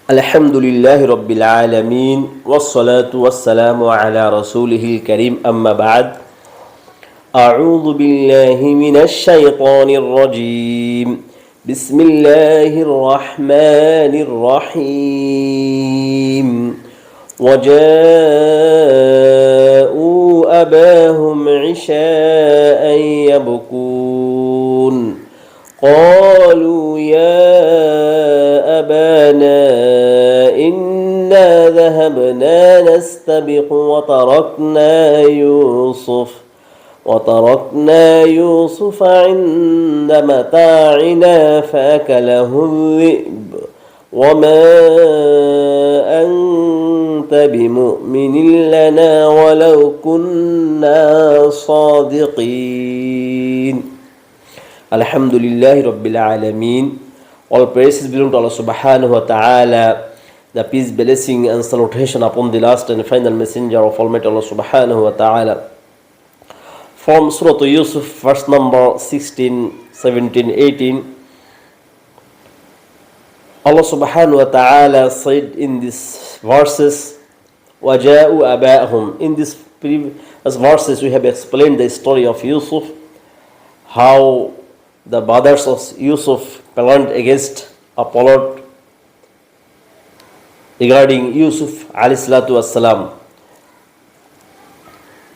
الحمد لله رب العالمين والصلاة والسلام على رسوله الكريم أما بعد أعوذ بالله من الشيطان الرجيم بسم الله الرحمن الرحيم وجاءوا أباهم عشاء يبكون قالوا يا أبانا إنا ذهبنا نستبق وتركنا يوسف عند متاعنا فأكله الذئب وما أنت بمؤمن لنا ولو كنا صادقين. Alhamdulillahi Rabbil Alameen. All praises belong to Allah subhanahu wa ta'ala. The peace, blessing and salutation upon the last and final messenger of Almighty Allah subhanahu wa ta'ala. From Surah Yusuf, verse number 16, 17, 18. Allah subhanahu wa ta'ala said in these verses, وَجَاءُوا أَبَاءَهُمْ. In these previous verses we have explained the story of Yusuf, how the brothers of Yusuf planned against a plot regarding Yusuf alayhi salatu wassalam.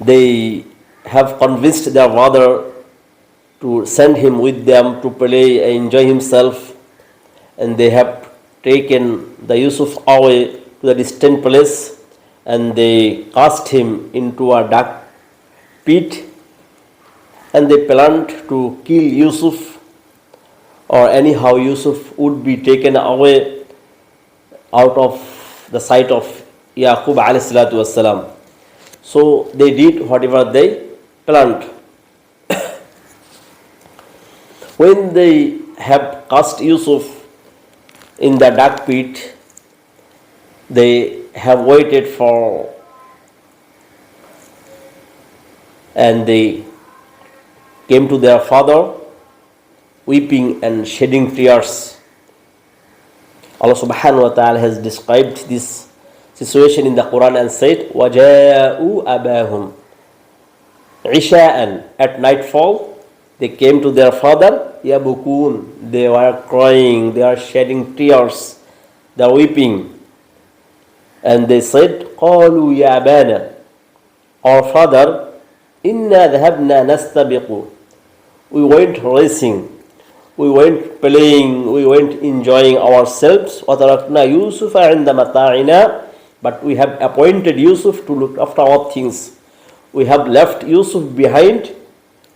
They have convinced their father to send him with them to play and enjoy himself, and they have taken the Yusuf away to the distant place and they cast him into a dark pit, and they planned to kill Yusuf, or anyhow Yusuf would be taken away out of the sight of Yaqub alayhi salatu wassalam. So they did whatever they planned. When they have cast Yusuf in the dark pit, they have waited for, and they came to their father weeping and shedding tears. Allah subhanahu wa ta'ala has described this situation in the Quran and said, وَجَاءُوا أَبَاهُمْ عِشَاءً. At nightfall, they came to their father, يَبُكُونَ. They were crying, they are shedding tears, they are weeping. And they said, قَالُوا يَا أَبَانَا. Our father, إِنَّا ذَهَبْنَا نَسْتَبِقُ. We went racing, we went playing, we went enjoying ourselves. وَتَرَكْنَا يُوسُفَ عِنْدَ مَتَاعِنَا. But we have appointed Yusuf to look after our things. We have left Yusuf behind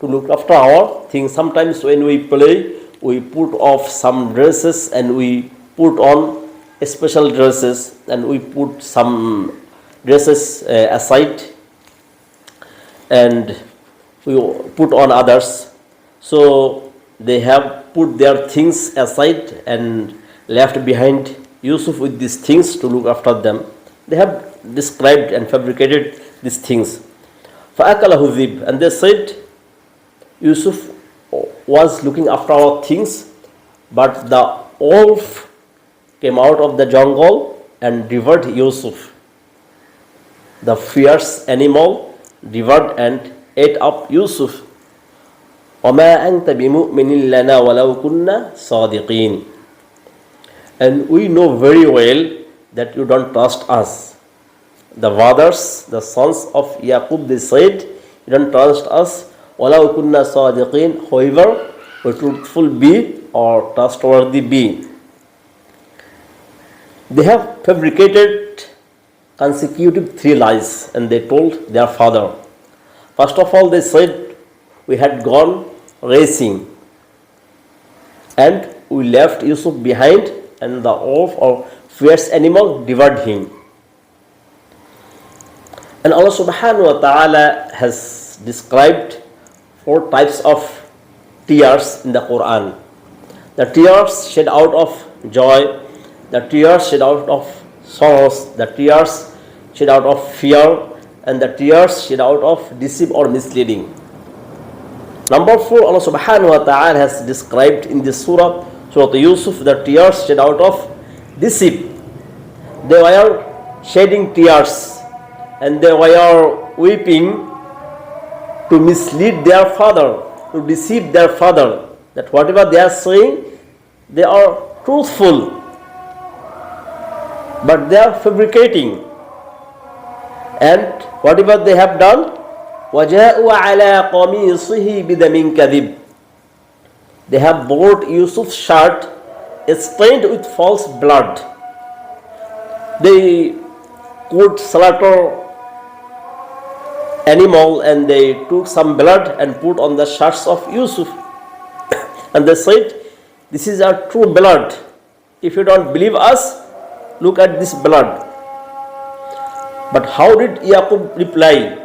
to look after our things. Sometimes when we play, we put off some dresses and we put on special dresses, and we put some dresses aside and we put on others. So they have put their things aside and left behind Yusuf with these things to look after them. They have described and fabricated these things. فَأَكَلَهُ الذِّئْبُ. And they said, Yusuf was looking after our things, but the wolf came out of the jungle and devoured Yusuf. The fierce animal devoured and ate up Yusuf. وَمَا أَنْتَ بِمُؤْمِنٍ لَنَا وَلَوْ كُنَّا صَادِقِينَ. And we know very well that you don't trust us. The fathers, the sons of Yaqub, they said, you don't trust us. وَلَوْ كُنَّا صَادِقِينَ. However, we truthful be or trustworthy be. They have fabricated consecutive 3 lies, and they told their father. First of all, they said, we had gone racing and we left Yusuf behind, and the wolf or fierce animal devoured him. And Allah subhanahu wa ta'ala has described 4 types of tears in the Quran. The tears shed out of joy, the tears shed out of sorrows, the tears shed out of fear, and the tears shed out of deceit or misleading. Number 4, Allah subhanahu wa ta'ala has described in this surah, Surah Yusuf, the tears shed out of deceit. They were shedding tears and they were weeping to mislead their father, to deceive their father, that whatever they are saying, they are truthful, but they are fabricating. And whatever they have done, وَجَاءُوا عَلَىٰ قَمِيصِهِ بِدَمٍ كَذِبٍ, they have bought Yusuf's shirt stained with false blood. They could slaughter animal and they took some blood and put on the shirts of Yusuf. And they said, this is our true blood. If you don't believe us, look at this blood. But how did Yaqub reply?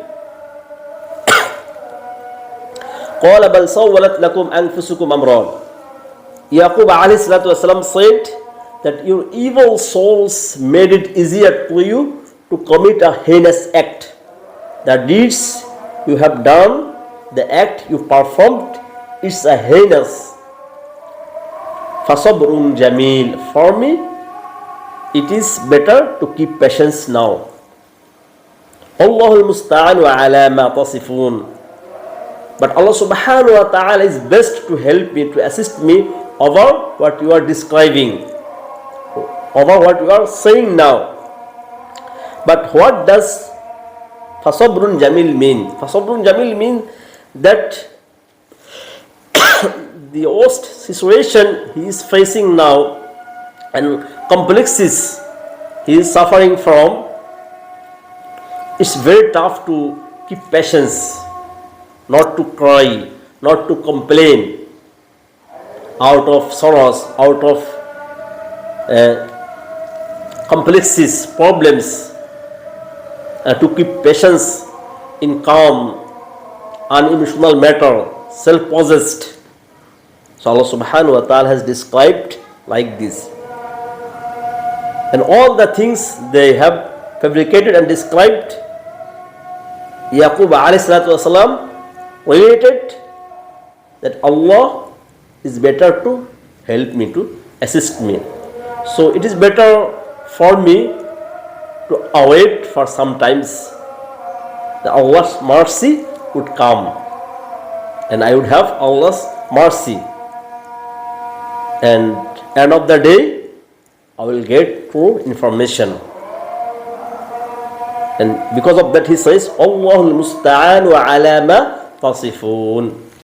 قَالَ بَلْ سَوَّلَتْ لَكُمْ أَنفُسُكُمْ أَمْرًا. Yaqub alayhi salatu wasalam said that your evil souls made it easier to you to commit a heinous act. The deeds you have done, the act you performed, is a heinous. فَصَبْرٌ جَمِيلٌ. For me, it is better to keep patience now. اللَّهُ الْمُسْتَعَانُ عَلَى مَا تَصِفُونَ. But Allah subhanahu wa ta'ala is best to help me, to assist me over what you are describing, over what you are saying now. But what does Fasabrun Jamil mean? Fasabrun Jamil means that the worst situation he is facing now and complexities he is suffering from, it's very tough to keep patience, not to cry, not to complain out of sorrows, out of complexities, problems, to keep patience in calm, unemotional matter, self-possessed. So Allah subhanahu wa ta'ala has described like this. And all the things they have fabricated and described, Yaqub alayhi salatu wasalam related that Allah is better to help me, to assist me. So it is better for me to await for some times. The Allah's mercy would come and I would have Allah's mercy. And end of the day, I will get true information. And because of that he says, Allahul musta'anu ala ma tasifun.